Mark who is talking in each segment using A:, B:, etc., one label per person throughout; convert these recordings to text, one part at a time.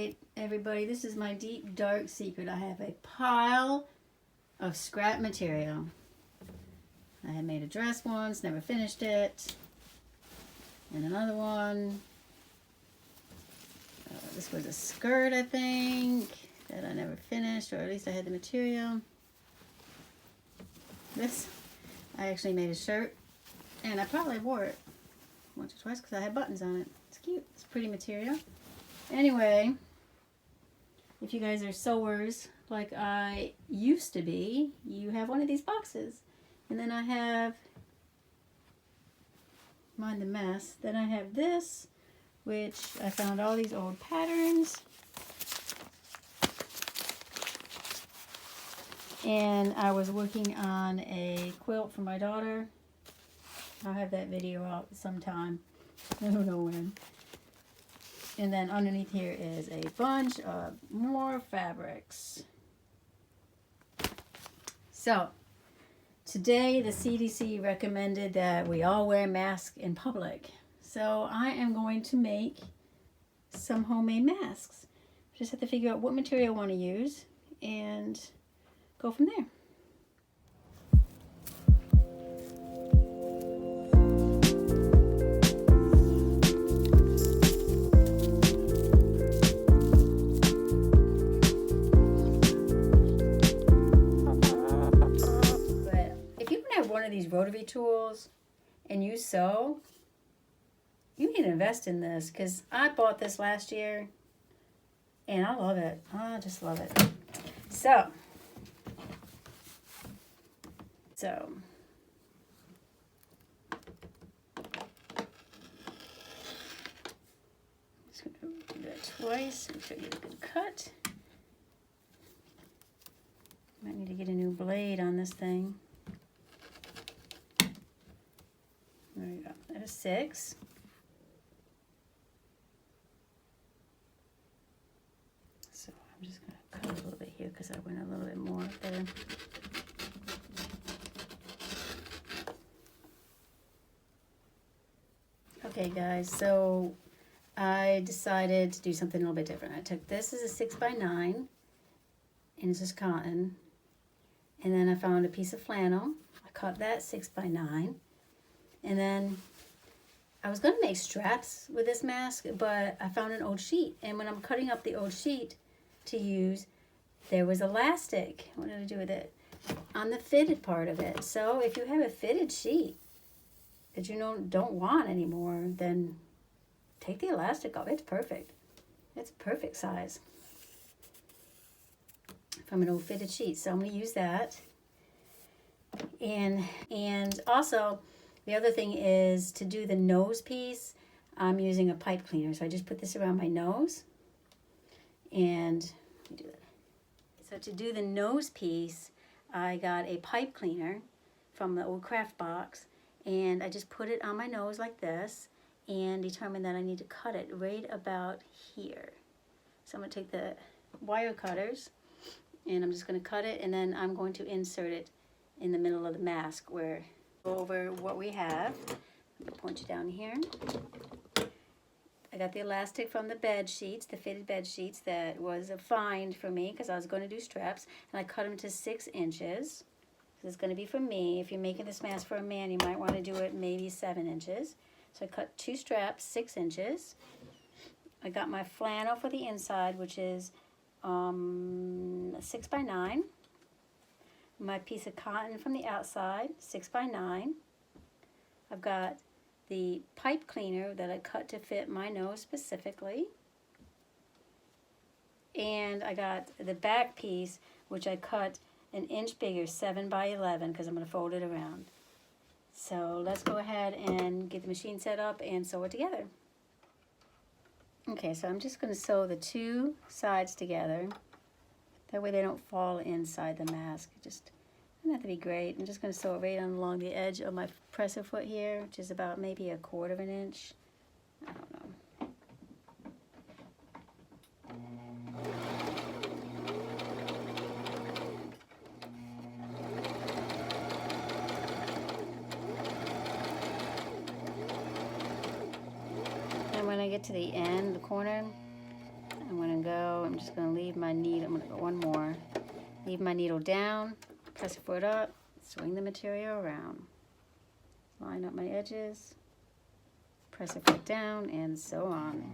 A: Hey everybody, this is my deep dark secret. I have a pile of scrap material. I had made a dress once, never finished it. And another one. This was a skirt, I think, that I never finished, or at least I had the material. This, I actually made a shirt, and I probably wore it once or twice because I had buttons on it. It's cute. It's pretty material. Anyway, if you guys are sewers like I used to be, you have one of these boxes. And then I have, mind the mess, then I have this, which I found all these old patterns. And I was working on a quilt for my daughter. I'll have that video out sometime. I don't know when. And then underneath here is a bunch of more fabrics. So, today the CDC recommended that we all wear masks in public. So I am going to make some homemade masks. Just have to figure out what material I want to use and go from there. One of these rotary tools and you sew, you need to invest in this, because I bought this last year and I love it. I just love it. So just going to do that twice. Make sure you get a good cut. Might need to get a new blade on this thing. There you go. That is 6. So I'm just going to cut a little bit here because I went a little bit more there. Okay guys, so I decided to do something a little bit different. I took this as a 6x9 and it's just cotton. And then I found a piece of flannel. I cut that 6x9. And then I was going to make straps with this mask, but I found an old sheet. And when I'm cutting up the old sheet to use, there was elastic. What did I do with it? On the fitted part of it. So if you have a fitted sheet that you don't want anymore, then take the elastic off. It's perfect. It's a perfect size from an old fitted sheet. So I'm going to use that. And also, the other thing is to do the nose piece, I'm using a pipe cleaner. So I just put this around my nose. And let me do that. So to do the nose piece, I got a pipe cleaner from the old craft box. And I just put it on my nose like this and determined that I need to cut it right about here. So I'm going to take the wire cutters and I'm just going to cut it, and then I'm going to insert it in the middle of the mask where go over what we have. I'm going to point you down here. I got the elastic from the bed sheets, the fitted bed sheets that was a find for me because I was going to do straps, and I cut them to 6 inches. This is going to be for me. If you're making this mask for a man, you might want to do it maybe 7 inches. So I cut 2 straps, 6 inches. I got my flannel for the inside, which is 6x9. My piece of cotton from the outside, 6x9. I've got the pipe cleaner that I cut to fit my nose specifically. And I got the back piece, which I cut an inch bigger, 7x11, because I'm going to fold it around. So let's go ahead and get the machine set up and sew it together. Okay, so I'm just going to sew the 2 sides together. That way they don't fall inside the mask. It just doesn't have to be great. I'm just going to sew it right on along the edge of my presser foot here, which is about maybe 1/4 inch. I don't know. And when I get to the end, the corner, I'm going to go just going to leave my needle. I'm going to go one more. Leave my needle down, press a foot up, swing the material around. Line up my edges, press a foot down, and so on.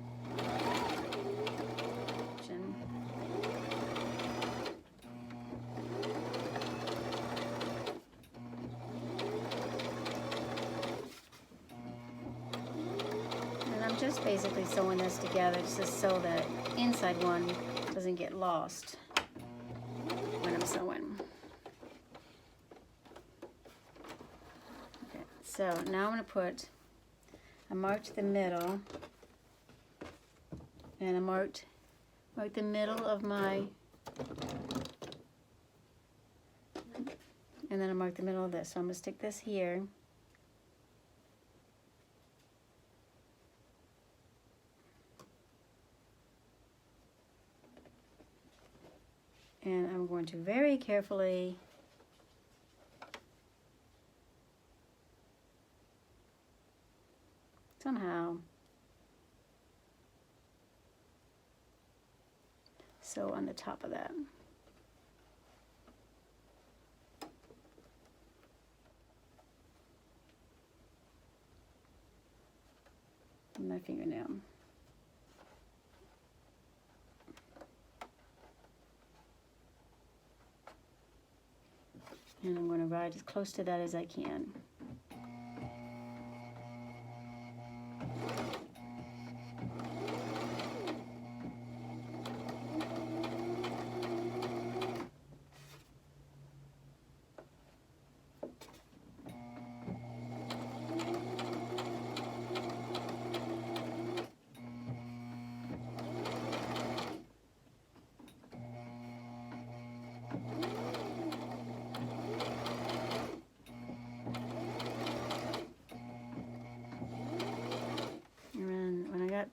A: And I'm just basically sewing this together just so that inside one doesn't get lost when I'm sewing. Okay, so now I'm going to I marked the middle, and I marked the middle of my, and then I marked the middle of this. So I'm going to stick this here. And I'm going to very carefully somehow sew on the top of that. With my fingernail. And I'm going to ride as close to that as I can.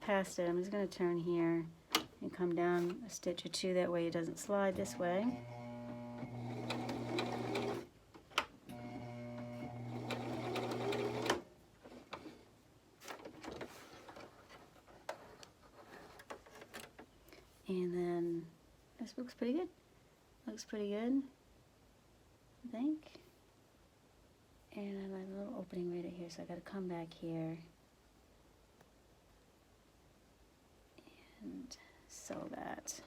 A: Past it, I'm just going to turn here and come down a stitch or two, that way it doesn't slide this way. And then this looks pretty good. Looks pretty good, I think. And I have a little opening right here, so I got to come back here and sew that.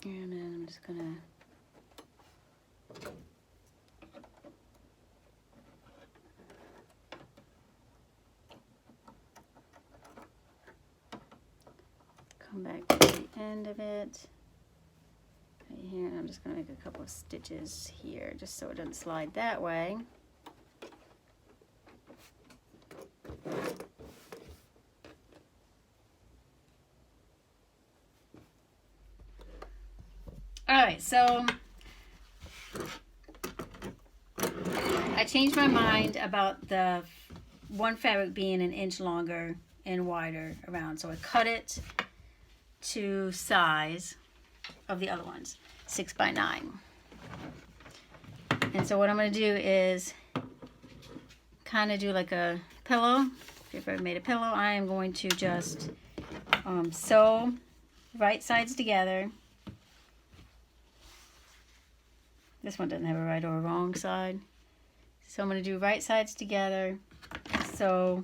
A: And then I'm just gonna come back to the end of it right here, and I'm just going to make a couple of stitches here just so it doesn't slide that way. Alright, so I changed my mind about the one fabric being an inch longer and wider around, so I cut it to size of the other ones, 6 by 9. And so what I'm going to do is kind of do like a pillow. If I made a pillow, I am going to just sew right sides together. This one doesn't have a right or a wrong side. So I'm going to do right sides together, sew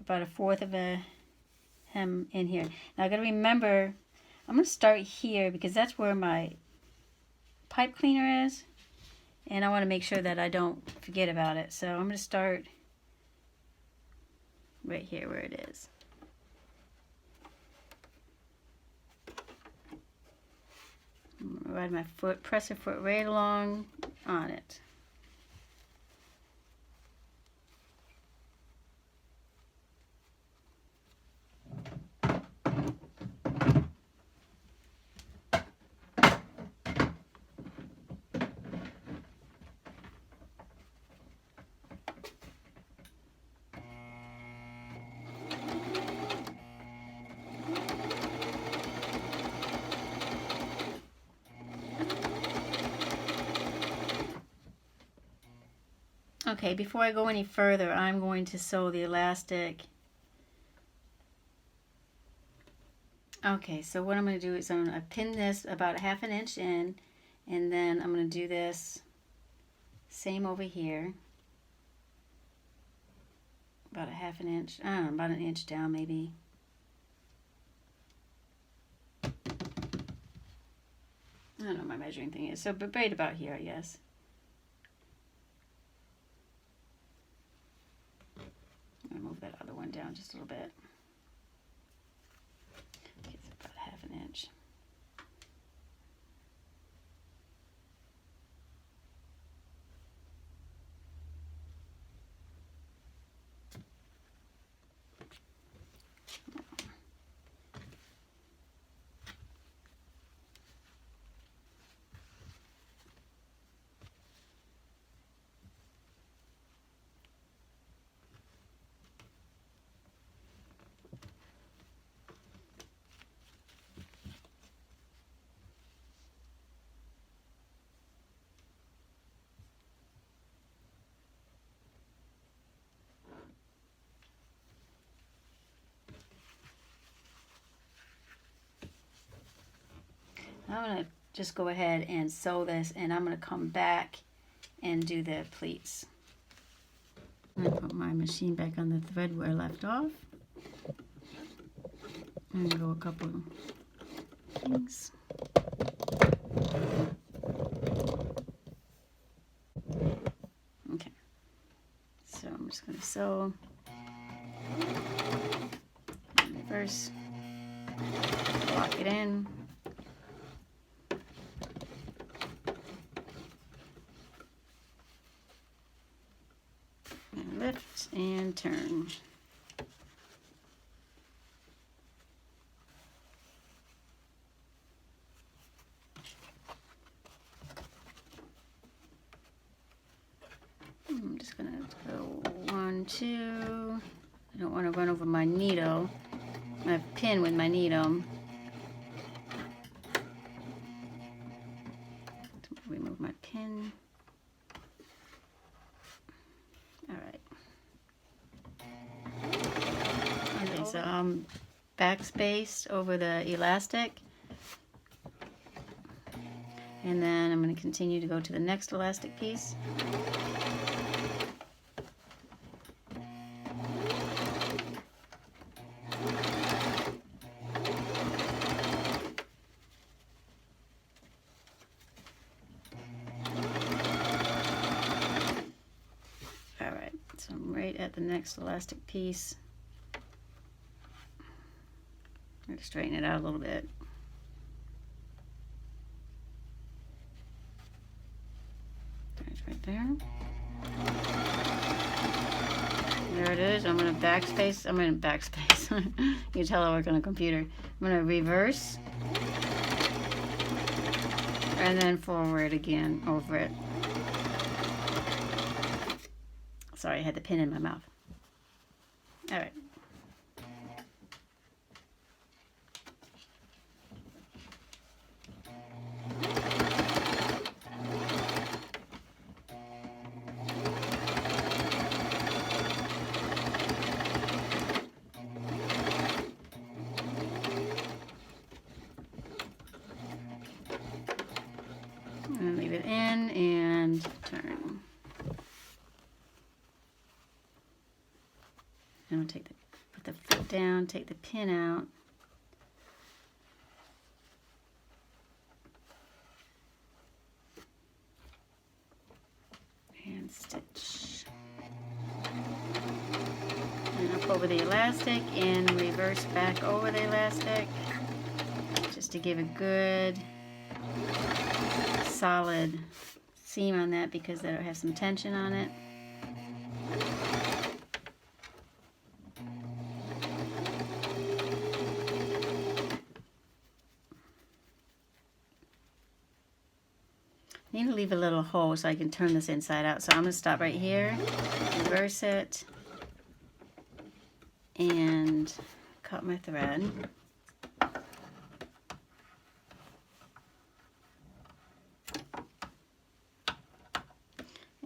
A: about 1/4 of a hem in here. Now I got to remember, I'm going to start here because that's where my pipe cleaner is, and I want to make sure that I don't forget about it. So I'm going to start right here where it is. I'm going to ride my foot, press a foot right along on it. Okay, before I go any further, I'm going to sew the elastic. Okay, so what I'm going to do is I'm going to pin this about 1/2 inch in, and then I'm going to do this same over here. About 1/2 inch, I don't know, about 1 inch down maybe. I don't know what my measuring thing is, so but right about here, I guess. I'm going to move that other one down just a little bit. Okay, it's about 1/2 inch. I'm going to just go ahead and sew this, and I'm going to come back and do the pleats. I'm going to put my machine back on the thread where I left off. And go a couple things. Okay, so I'm just going to sew. First, lock it in. And lift and turn. I'm just going to go 1, 2. I don't want to run over my needle, my pin with my needle. Remove my pin. All right. Okay, so backspaced over the elastic. And then I'm going to continue to go to the next elastic piece. So I'm right at the next elastic piece. I'm going to straighten it out a little bit. It's right there. There it is. I'm going to backspace. You can tell I work on a computer. I'm going to reverse. And then forward again over it. Sorry, I had the pin in my mouth. All right. And leave it in and turn. And we'll put the foot down, take the pin out. And stitch. And up over the elastic and reverse back over the elastic. Just to give a good solid seam on that because that'll have some tension on it. I need to leave a little hole so I can turn this inside out. So I'm going to stop right here, reverse it, and cut my thread.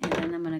A: And then I'm going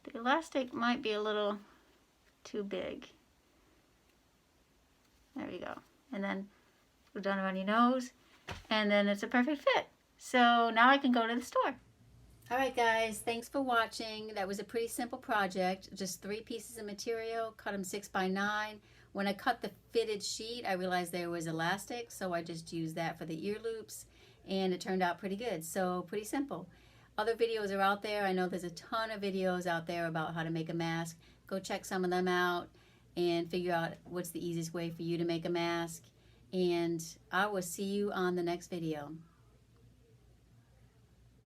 A: The elastic might be a little too big. There we go. And then go down around your nose, and then it's a perfect fit. So now I can go to the store. All right, guys, thanks for watching. That was a pretty simple project. Just 3 pieces of material, cut them 6 by 9. When I cut the fitted sheet, I realized there was elastic, so I just used that for the ear loops, and it turned out pretty good. So pretty simple. Other videos are out there. I know there's a ton of videos out there about how to make a mask. Go check some of them out and figure out what's the easiest way for you to make a mask. And I will see you on the next video.